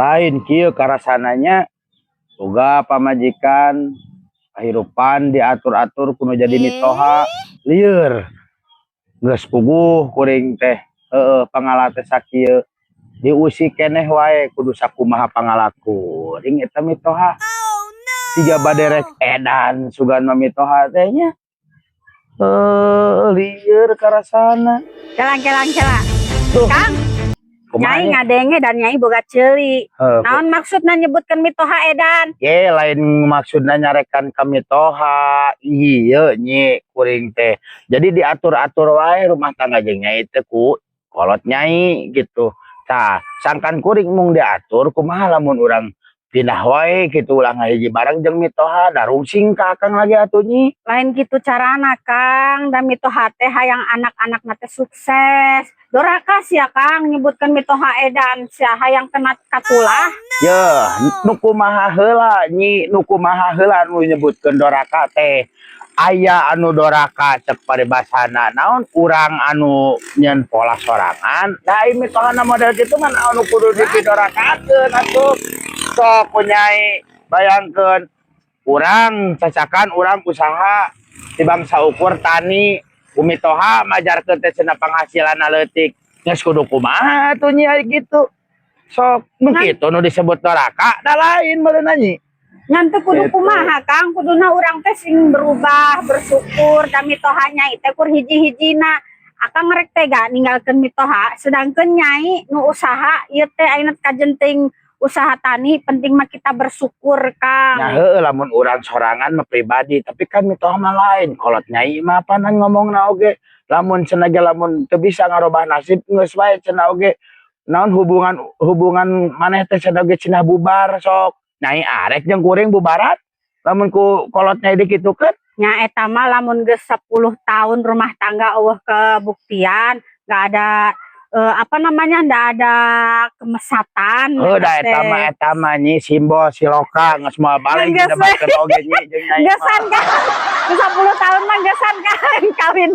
lain kieu karasananya boga pamajikan kehidupan diatur-atur kudu jadi mitoha lieur geus puguh kuring teh pangala teh sakieu diusi keneh wae kudu sakumaha pangalaku ring eta mitoha siga bade rek edan sugan mitoha teh nya lieur karasana Kelang tuh Kang Nyai ngadenge dan Nyai boga ceuli. Naon maksudna nyebutkeun mitoha edan? Ye lain maksudna nyarekan ka mitoha. Ieu nyi kuring teh. Jadi diatur-atur wae rumah tangga jeung Nyai teh ku kolot Nyai gitu. Tah, sangkan kuring mung diatur kumaha lamun urang pindah wae gitu ulah ngahiji bareng jeung mitoha darungsing ka Akang lagi atuh Nyi. Lain kitu carana Kang, da mitoha teh hayang anak-anakna teh sukses. Doraka sia Kang nyebutkeun mitoha edan sia hayang kena katulah. Yeuh, nu kumaha heula Nyi, nu kumaha heula nu nyebutkeun doraka teh. Aya anu doraka cek paribasana naon urang anu nyeun pola sorangan. Da ieu mitohana model kitu mah anu kudu dipidorakakeun atuh. Sok Nyai bayangkeun urang cacakan urang usaha di bangsa ukur tani umitoha majarkeun teh cenah penghasilanna leutik geus kudu kumaha atuh Nyi gitu sok nu kitu nu disebut doraka da lain meureunna Nyi Ngan teu kudu kumaha Kang kuduna urang teh sing berubah bersyukur da mitoha Nyai teh kur hiji-hijina Akang rek tega ninggalkeun mitoha sedangkeun Nyai nu usaha ieu teh ayeuna kajenting usaha tani penting mah kita bersyukur Kang. Ya heueuh lamun urang sorangan mah pribadi tapi kan mitoha mah lain kolot Nyai mah panan ngomongna oge lamun cenah ge lamun teu bisa ngarobah nasib geus wae cenah oge naon hubungan maneh teh cenah oge cenah bubar sok Nyai arek jeung kuring bubaran lamun ku kolot Nyai dikitukeun nya eta mah lamun geus 10 tahun rumah tangga eueuh kebuktian enggak ada ndak ada kemesatan. Da eta mah Nyi simbol siloka geus moal balik didapatkeun oge Nyi jeung Nyai. Gesan kan. 10 tahun mah gesan kan kawin.